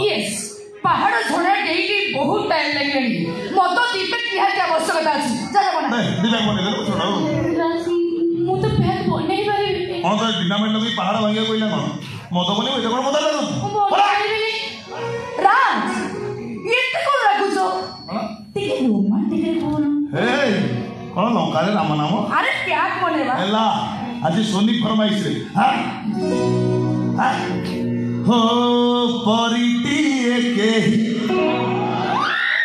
Yes पहाड़ झोड़ा daily बहुत time लगेनी मत दीपे निहाती आवश्यकता अछि चल बना नहीं दिबे बने दे छोड़ा मु तो फेर बनै पारे कोन तो डिनामेंट लगी पहाड़ भांगे कोइला कोन मत बने ओइटा कोन मत लागो राज एते कोन लागुछो तिके रोमांटिक रे कोन हे कोन लंका रे राम नाम अरे प्याक बनेबा एला आज सोनी फरमाइश रे हां हो परिटी एकेही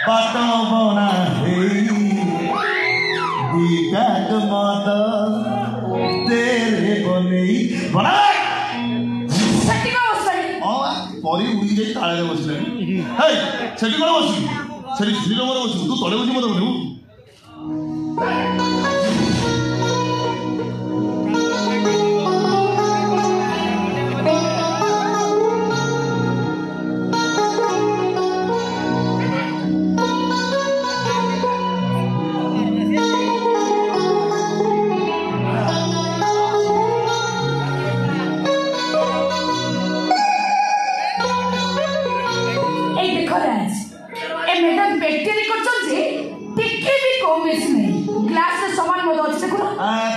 बाटो बना हेई दिकाक मत तेरे बनेई बना सटी को बसई परी उड़ी जाई ताळे बसले हे सेठी कोन बसु सेठी श्रीलो मोर बसु तू तळे बसि मत बोलू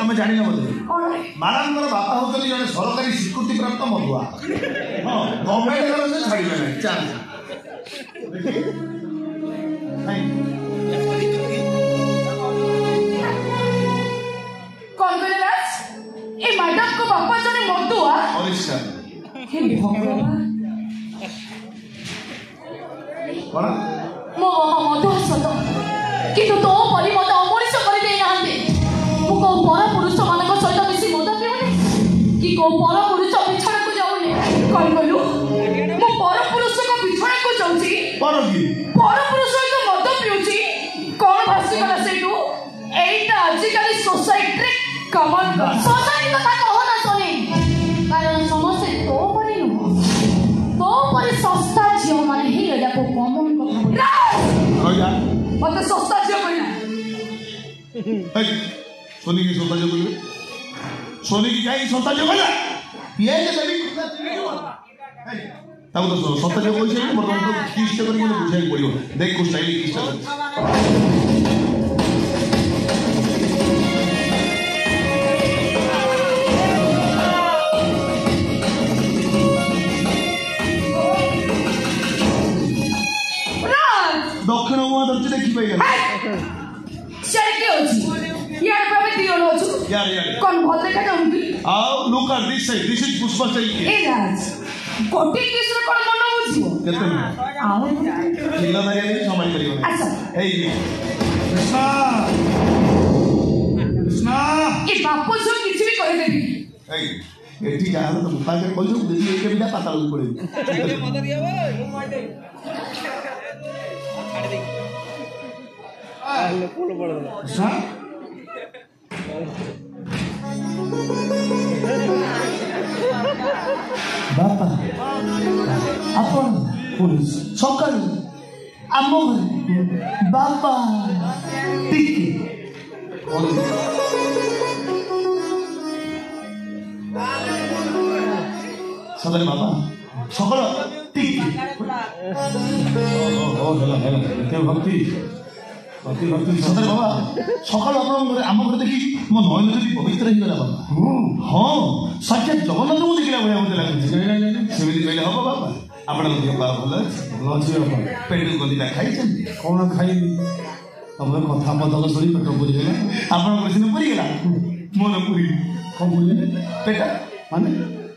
तुम्हें जानी ना बोले मानव बापा होते जन सरकारी स्वीकृति प्राप्त मधुआ हाँ गवर्नमेंट से छाड़ी नहीं चांस कौन करे राज ए मैडम को बापा जने मधुआ परिष्कार हे भगवान कौन मो मधु सत किंतु तो परि मत अमरिस कर दे नांदे मु को पर पुरुष मानक सहित मिसी मद पिउनी कि को पर पुरुष बिछड़ा को जाउनी कौन बोलू मु पर पुरुष को बिछड़ा को जाउची पर पुरुष को मद पिउची कौन भासी गला सेटू एटा आजिकली सोसाइटी रे कमन सोसाइटी कथा कहो ना सोनी कारण समस्त तो परि न तो परि सस्ता जियो माने ही एटा को कमन कथा कहिया मत सस्ता जियो कहिना सोनी की सस्ता जो बोले सोनी की काई सस्ता जो बोला ये के सभी तब तो सस्ता जो बोले मोर तो किस्ट करी મને बुझाई पड़ियो देख को स्टाइल किस्ट कर दक्षिण मुआ दर्ज देखि पाइले चल के होची यार प्रभु दियो होचु यार कोन भल देखा जाउंगी आओ look at this side this is Pushpa चाहिए ए राज कोटी किसर कोन मन बुझियो केते आओ जिल्ला दारिया नहीं संभाल करियो अच्छा ए कृष्णा कृष्णा ए बापू जो किछि भी कहि देबी ए एठी जाहल तो मुता के कहजो देखि एके बिना पाताल पड़े अरे मत दिया भाई ओ माटे छाड़ दे पुल पड़ कृष्णा बापा अपन पुलिस सकाल आम बापा टिके सकाल बाबा सकाल टिके भक्ति भक्ति भक्ति सदर बाबा सकाल आम घर देखी मो नयन ज्योति पवित्र हो गला बाबा हाँ साक्षात जगन्नाथ को देखला भाई मत लागे सेमिति कहले हम बाबा आपण देह पा भल अछि पेट गंदिला खाई छथि कोन खाई तमरे कथा बदल सरी पेट पुरी गेला आपण प्रश्न पुरी गेला मन पुरी कोन पुरी पेट माने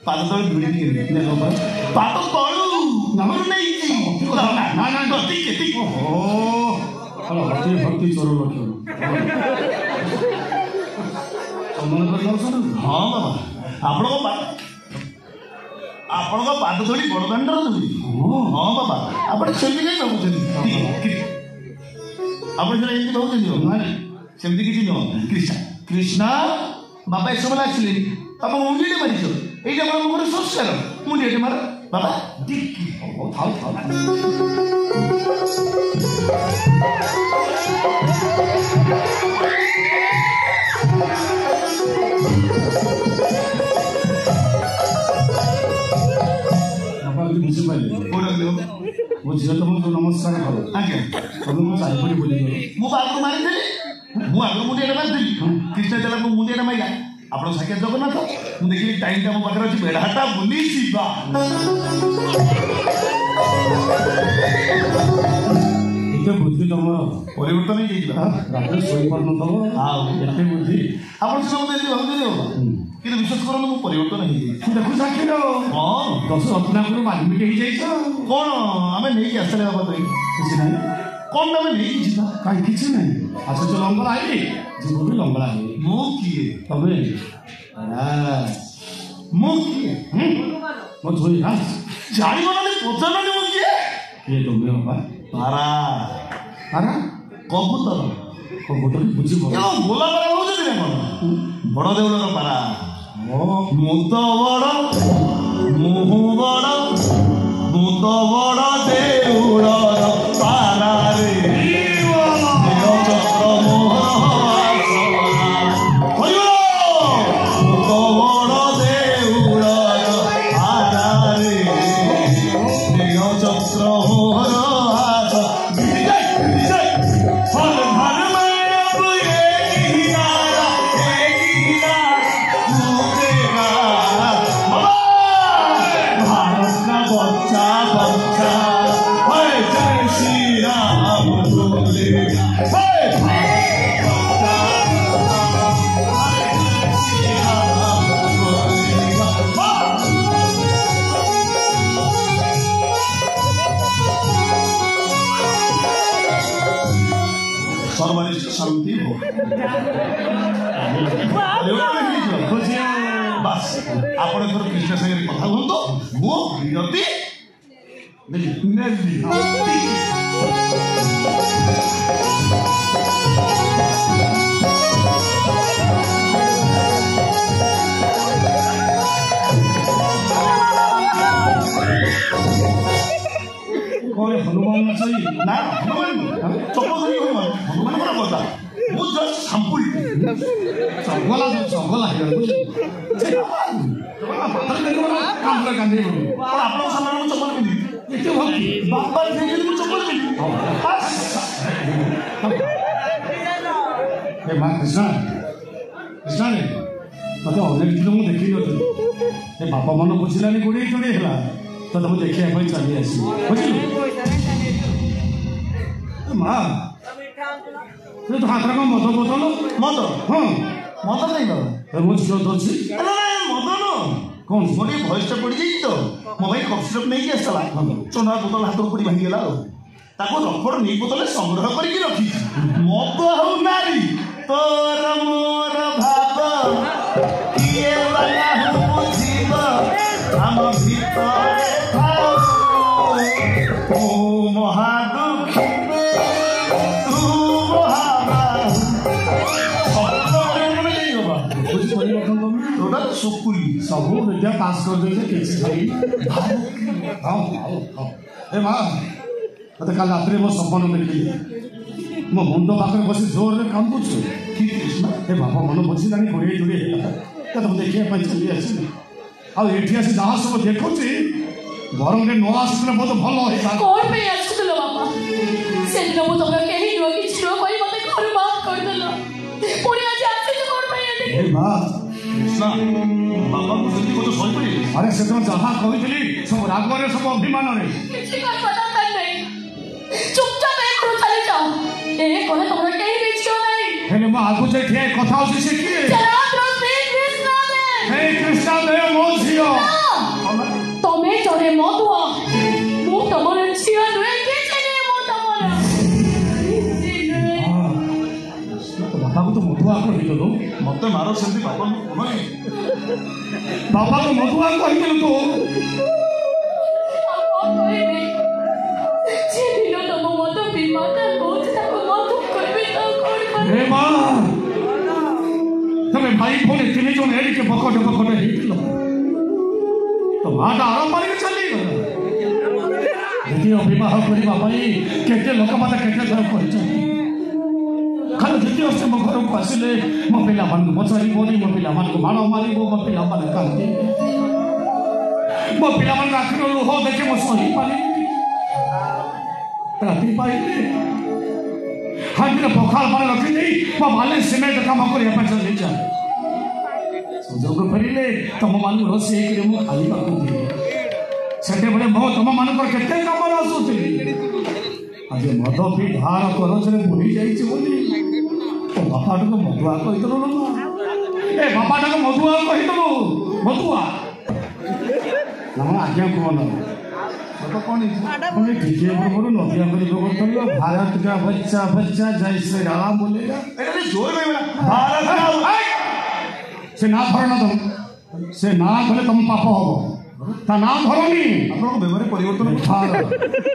पाद तळ भिडी गेले ने बाबा पाद तळु नमर नै ना ना ना गति केति ओहो हलो भक्ति भक्ति चोर लक्ष्य सम्मान कर लाउछन हां बाबा आपण को पाद धोड़ी बड़दांडर धोड़ी हां बाबा आपण सेमि नै भाबुछन आपण जरा एंती भाबुछन माने सेमति किछि न कृष्ण कृष्ण बाबा ए सब लाछली तब मुंडी मारिछो एटा बाबा मोर संस्कार मुंडी एटे मार बाबा डिक्की ओ थाउ थाउ बाबा मुझे नमस्कार करो आज्ञा तुम चारिपटे बोली मु आगु मारिदेली मु आगु मुंडिया मारिदेली कृष्ण चला को मुंडिया माइला आपण साक्षात जगन्नाथ मु देखिली टाइम टा मो पाखरे अछि बेढाटा बुली जीवा एते बुद्धि तुमर परिवर्तन नहीं देइला रात सोई पड़न तो एते बुद्धि आपण सब देली भाउजे देव कि विश्वास करन मु परिवर्तन नहीं देइ देखु साक्षी रो हां 10 रत्नापुर वाल्मीकि हे जाइछ कोन हमें नहीं आसले बाबा तो किछ नहीं कोन हमें नहीं जीवा काई किछ नहीं अच्छा चलो लंगड़ा आइली जीवन भी लंगड़ा है मु किए तबे मु किए मो जोई ना जानी मनले पचन नहीं मु किए ये तो मैं बाबा पारा पारा कबूतर बुझी गोला पारा हो जदी ना बड़ देउलर पारा मुत बड़ मुहु बड़ मुत बड़ देउलर पारा रे चक्र मोहन मुत बड़ देउलर पारा रे चक्र मोहन सर्वनिष्ठ शांति हो बस आपण कृष्ण संगे कथा हुंतो मो विरति हनुमान सही ना हनुमान चप्पल धरी हनुमान करा बोलता वो जस्ट सैंपल चगला है काम कर कांदे और आप लोग सामान में चप्पल पिंदी एते भक्ति बाबा देखिए तो चप्पल पिंदी ए मां कृष्ण ने मते अनेक दिन मु देखि नथि ए बापा मन बुझिलानी गुडी चुडी हला तो तुम देखिए भाई चली आसी बुझिलु मां तू तो हाथ रखो मत बोतल मत हां मत नहीं बाबा ए मु जो दोछि अरे मत न कौन मोटी भॉइस टा पड़ी जाई तो मो भाई कप सिरप नहीं के असला चोना बोतल हाथ पड़ी भांगी गेला ताको रखड़ नहीं बोतल संग्रह करके रखी मत हो नारी तोर मोर भाव किए वाला हो बुझीब हम भीतर ओ महादुखी तू महाबाहु सुकुली सब विद्या पास कर दे किसी भाई हां ए मां मते काल रात्रि मो सपन देखिली मो मुंड पाखरे बसी जोर रे कांदुछु ठीक कृष्ण ए बाबा मन बुझिलानी घोड़े जुड़े हेला तो तुम देखिए पई चली आसी आ एठी आसी जहां सब देखुची बरम रे नो आसले बहुत भलो हे कोन पे आछलो बाबा से दिन मु तोरा केही नो कि छिरो कोई मते घर माफ कर देलो पुरी आज आसी तो कोन पे ए मां कृष्ण बाबा को जल्दी को तो सोई पड़ी अरे से तो जहां कहितली सब राग रे सब अभिमान रे किसी का पता नहीं चुपचाप एक रो चले जाओ ए कोने तोरा केही बिछो नहीं हेले मां आगु जे ठे कथा होसी से की चला प्रो श्री कृष्ण दे हे कृष्ण दे मो झियो तमे जरे मधुआ मु तमर छिया नुए के चले मु तमर बाबा को तो मधुआ को ही दो मत मारो सेंती बाबा को कोन बाबा को मधुआ को ही तो हे मां तमे भाई फोने तिने जो नेडी के बकोटे हिटलो तो माटा आराम मारी के चली गला देखियो विवाह करिबा पई केते लोक माता केते धर करछ खाली द्वितीय से मो घर को आसिले मो पिला मन बचारी बोली मो पिला मन को मारो मारी मो पिला मन कांती मो पिला मन आखिर हो देखे मो सही पानी ରାତି ପାଇଲେ ହାଣ୍ଡିରେ ପଖାଳ ପାଣି ରଖିଦେଇ ମୋ ବାଲି ସିମେଣ୍ଟ କାମ କରିବା ପାଇଁ ଚାଲିଛ। ସୁଯୋଗ ଫେରିଲେ ତମମାନଙ୍କୁ ରୋଷେଇ କରି ମୁଁ ଖାଇବାକୁ ଦିଏ। ସେତେବେଳେ ମୁଁ ତମମାନଙ୍କର କେତେ କାମରେ ଆସୁଥିଲି। ଆଜି ମଦ ପିଇ ଧାର କରଜରେ ବୁଡ଼ି ଯାଇଛି ବୋଲି ତୋ ବାପାଟାକୁ ମଧୁଆ କହିଦେଲୁ ନା। ଏ ବାପାଟାକୁ ମଧୁଆ କହିଦେଲୁ। ମଧୁଆ ନା ଆଜ୍ଞା କୁହନ कौन ठीक है बोलो नदिया पर लोग तो भारत का बच्चा बच्चा जय श्री राम बोलेगा अरे जोर में भारत का से ना धरना तुम से ना धरे तुम पाप हो ता ना धरनी आपन व्यवहार परिवर्तन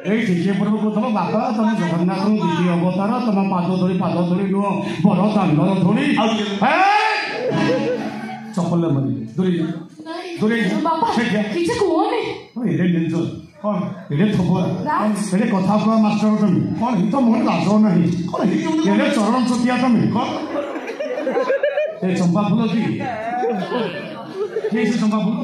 ए ठीक है प्रभु प्रथम बापा तुम जगन्नाथ द्वितीय अवतार तुम पाद धरी नुह बड़ दांडर धोड़ी चपल मरी दूरी दूरी बापा किछ कोने एरे निंजो कौन एरे थोबरा एरे कथा को मास्टर तुम कौन ही तो मोर लाजो नहीं कौन ही एरे चरण चुतिया तुम कौन ए चंपा फूल की कैसे चंपा फूल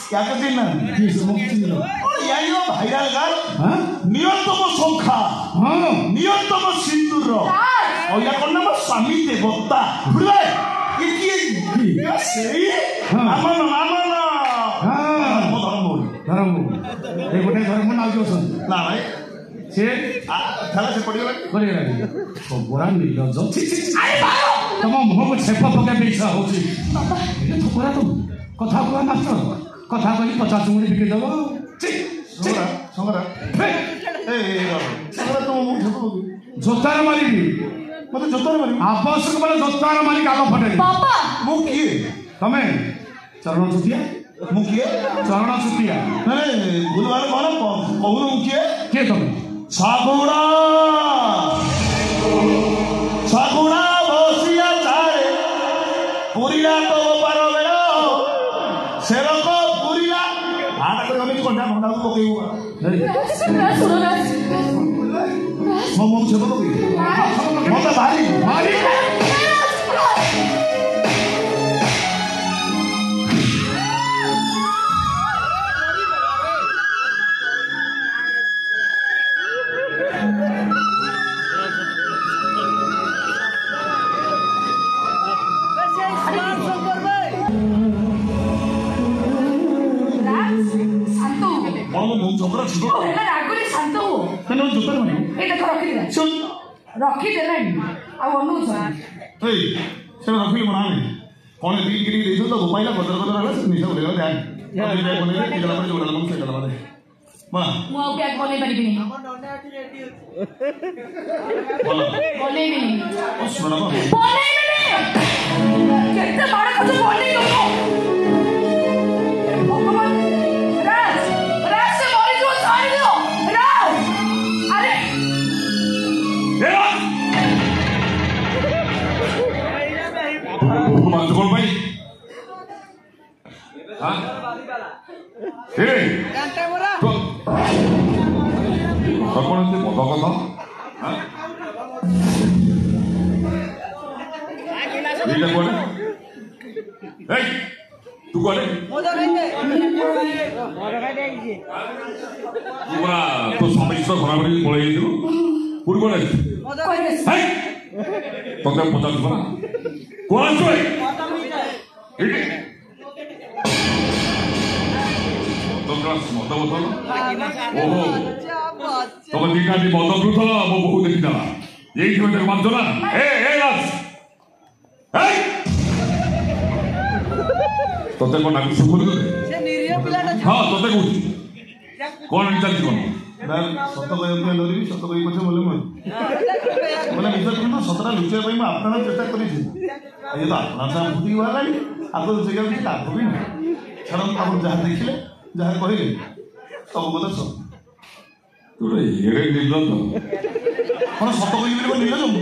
क्या करते ना कैसे मुक्ति लो और यही हो भाइराल गाल हां नियतम संख्या हां नियतम सिंदूर और या कोन नाम स्वामी देवता बुझले ये सही अमन अमन हां धर्म ए गोटे धर्म ना जो सन ना भाई से थाला से पड़ी गला तो बोरा निर्लज अरे बारो तुम मुह को छेप पके बेचा होची बाबा ये तो बोरा तुम कथा को मास्टर कथा कहि 50 मुड़ी बिके दबो संगरा ए संगरा तो मु छेप जोतार मारी मते जोतार मारी आवश्यक बले जोतार मारी कागो फटे बाबा मु किए तमे चरण छुटिया मु किए चरण छुटिया अरे भूलवार कोन कहू मु किए के तमे सागुड़ा सागुड़ा बसिया चारे पुरीला तो पार बेलो सेरक पुरीला आटा कर हम कोंडा भंडा को पकेउ सुनो ना मो छेप पकेउ मते भारी भारी रखी दे रखी बना कौन दी गिरी दे तो गोपाइला बदर बदर वाला निशा बोलेगा ध्यान अभी बैग बने के गला पर जोड़ा लम से गला दे बना मु आ बैग बने परिबी नहीं बने भी नहीं ओ सुना ना बने भी नहीं कितने बड़ा कुछ बने दो भगवान राज राज से बोली जो सारी दो राज अरे मानते कौन भाई हाँ ए तो कौन से पता कथा हाँ ये क्या कौन है ए तू कौन है पूरा तो समझ तो खराब नहीं बोले ये तो पूरी कौन है है तो क्या पता चला कौन है तो क्लास मत बोतल ओहो तो मैं दिखा दी मत बोतल वो बहुत देखी था यही क्यों तेरे मान चला ए लास ए तो तेरे को नाक सुखुल दे हाँ तो तेरे को कौन निकल कौन सत कह डरी सत कही पछे बोले मैं निज तो सतरा लुचे मैं आपना चेष्टा कर ये तो आपना साम फुटी बाहर आगे लुचे गया लाभ भी ना छाड़ आप जहाँ देखिले जहाँ कहले सब बोले सब तोरे ये निर्लज कौन सत कही निर्लज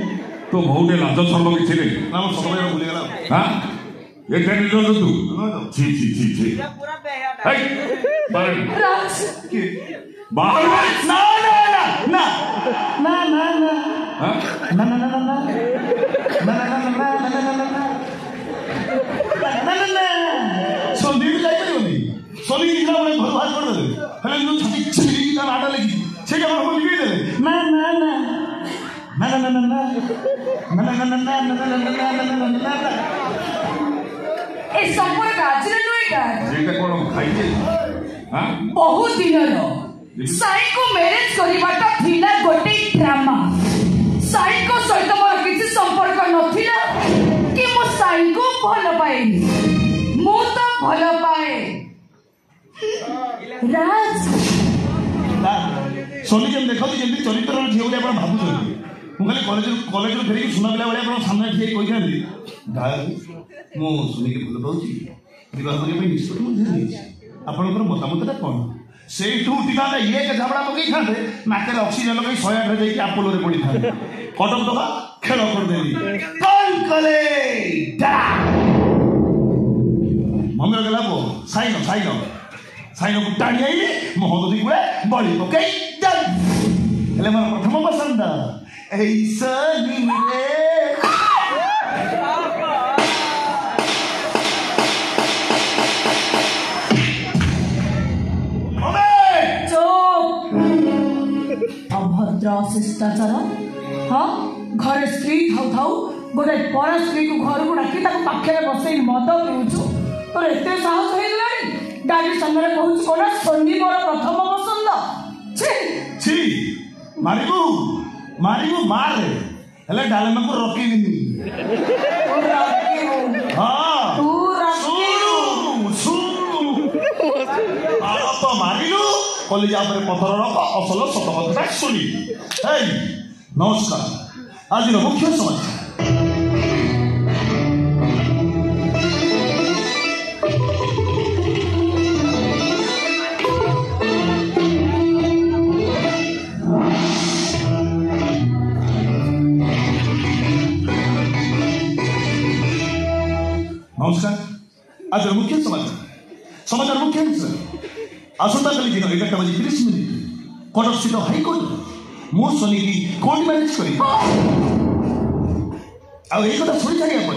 तो बहुटे लाज शर्म किसी नहीं ना सत कह भूली गला हाँ ये क्या निर्लज तू छी छी छी छी हे बाहर राज बाहर ना ना ना ना ना ना हाँ ना ना ना ना ना ना ना ना संदीप जाई परिबनी संदीप इला बड़े भरभार कर दे हेले जो छाती छिरी का नाटा लगी से के हम लिखि देले ना ना ଏ ସମ୍ପର୍କ ଆଜିର ନୁହେଁ କା ସେଇଟା କ'ଣ ଖାଇଛେ ବହୁତ ଦିନର ସାଇଙ୍କୁ ମ୍ୟାରେଜ କରିବାଟା ଥିଲା ଗୋଟେ ଡ୍ରାମା। ସାଇଙ୍କ ସହିତ ମୋର କିଛି ସମ୍ପର୍କ ନଥିଲା କି ମୁଁ ସାଇଙ୍କୁ ଭଲ ପାଏନି, ମୁଁ ତ ଭଲ ପାଏ ରାଜ। सोनी जब देखा जमी चरित्र झील भाई आप भावुँ मुझे कलेज फेरिक सुना पिला भाई आप सामने ठीक कही था मुझे सोनी के भल पाँच बह करने निष्पत्ति आपंकर मतामत कौन से उठा ये झाबड़ा पकई था नाक ऑक्सीजन लगे 108 जाकि आपोलो पड़ी था कटक दबा खेल करदेवी मम्मी गला पो साइन साइन साइन को टाणी आईली मो हदी गुड़े बड़ी पकई हेले मोर प्रथम पसंद ऐसा अभद्र शिष्टाचार हाँ घर स्त्री थाऊ थाऊ गोटे पर स्त्री को घर को डाकी पाखे बसई मद पीऊचु तोर एत साहस हो गाड़ी सामने कहूँ कौन सोनी मोर प्रथम पसंद छी मारिबू मारिबू मारे हेले डालमा को रखिबिनी हां तू रखिबू आप मारिलु कलेजा पर पथर रख असल सत कथा सुनी नमस्कार आज मुख्य समाचार नमस्कार आज मुख्य समाचार मुख्य आसंता कल दिन 11:30 कटक स्थित हाईकोर्ट मो सोनी की कोर्ट मैरिज कर कथा शुणी छाड़ा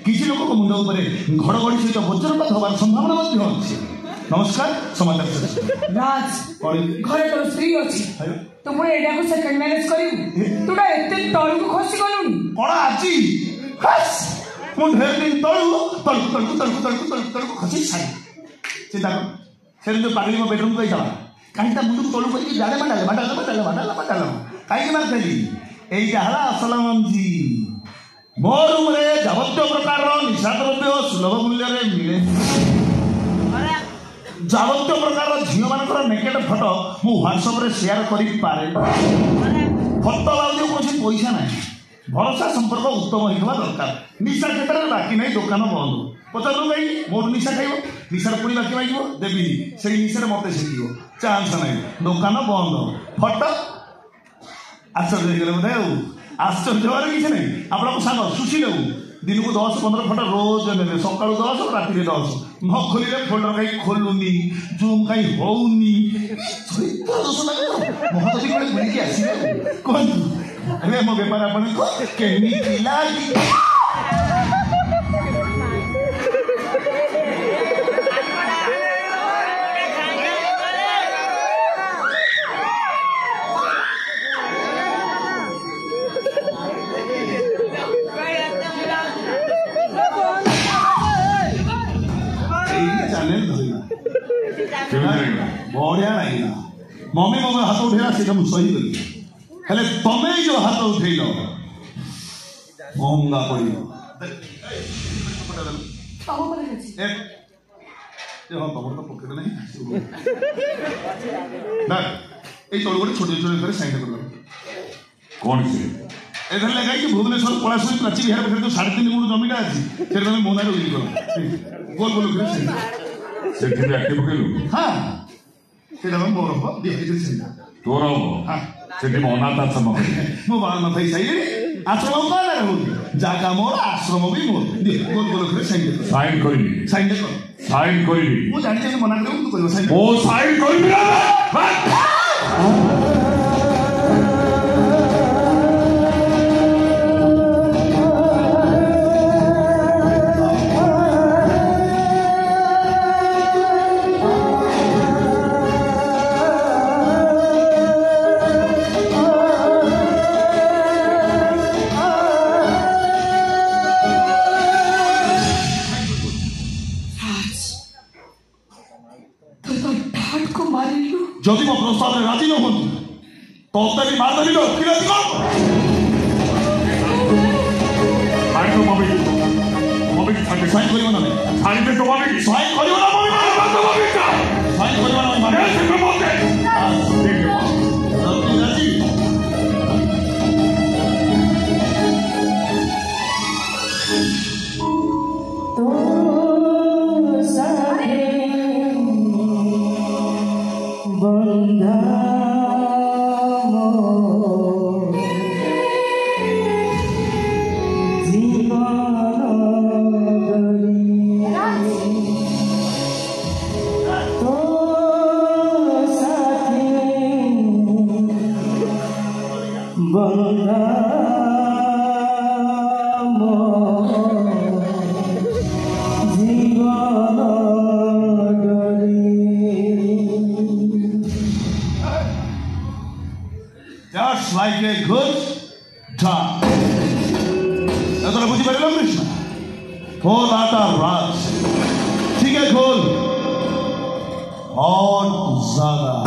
किसी लोक मुंड घड़घड़ी सहित वज्रपात होवार संभावना अच्छी। नमस्कार समाचार राज घरे तोर स्त्री अच्छी तू पुणी एटा को सेकंड मैरिज करिवु तुडा एते तळु को खसी गलुनी कोन आजी हस मु ढेर दिन तळु खसी सारी चिंता कर से जो पागली मो बेडरूम को जावा कहीं मुंड को तळु करके जाड़े माडाले कहीं मारली यहीटा है असल मंजी मो रूम रे जावत्य प्रकार निशा द्रव्य सुलभ मूल्य मिले जावत्य प्रकार झील मान नेकेट फटो मु व्हाट्सएप रे शेयर करि पारे फटो लाउज कोसी पैसा ना भरोसा संपर्क उत्तम होगा दरकार निशा क्षेत्र में बाकी नहीं दुकान बंद पचारू कहीं मोर निशा खाइब निशार पुणी बाकी मांग देवी से निशार मत शिखिब चांस ना दुकान बंद फटो आश्चर्य हो बोधे आश्चर्य हमारे किसी नहीं आप सांग सुशी लेबू दिन को 10-15 फटो रोज ने सका 10 राति 10 न खोलिले फोल्डर कहीं खोलुनी जूम कहीं होनी महती कड़े बुलिकी आसवे कहतु अरे मो बेपार आपको केमिति लागी बढ़िया लगे मम्मी मो हाथ उठेला से सही गली हेले तमें जो हाथ उठेल महंगा पड़ो तुम तो पकेट नहीं तल गोटे छोटे छोटे साइन कर कौन से एथर लगा कि भुवनेश्वर पलाशुरी प्राची विहार पाखे जो 3.5 गुण जमीटा अच्छी से मो ना उइल कर गोल गोल कर से एक्टिव कइलु हां सेटा मोर हो दिहे से तोर हो हां सेठी अनाथ आश्रम मो बाल न थई सही आश्रम का ना हो जागा मोर आश्रम भी मोर दे गोल गोल कर साइन कर साइन करिबी मो जानि जे मना करू तू करियो साइन ओ साइन करिबी ना তোতারি মারবি তো কি রাজি কর আই তো মবি মবি ছাড়তে সাইন করিব না ছাড়িতে তো মবি সাইন করিব না মবি তো মবি সাইন করিব না আমি মানে এসে বলতে দেখো আপনি রাজি Just like a good dog. এতটা বুঝি পারিলাম কৃষ্ণ খোল আটা রাজ ঠিক আছে খোল হট জাদা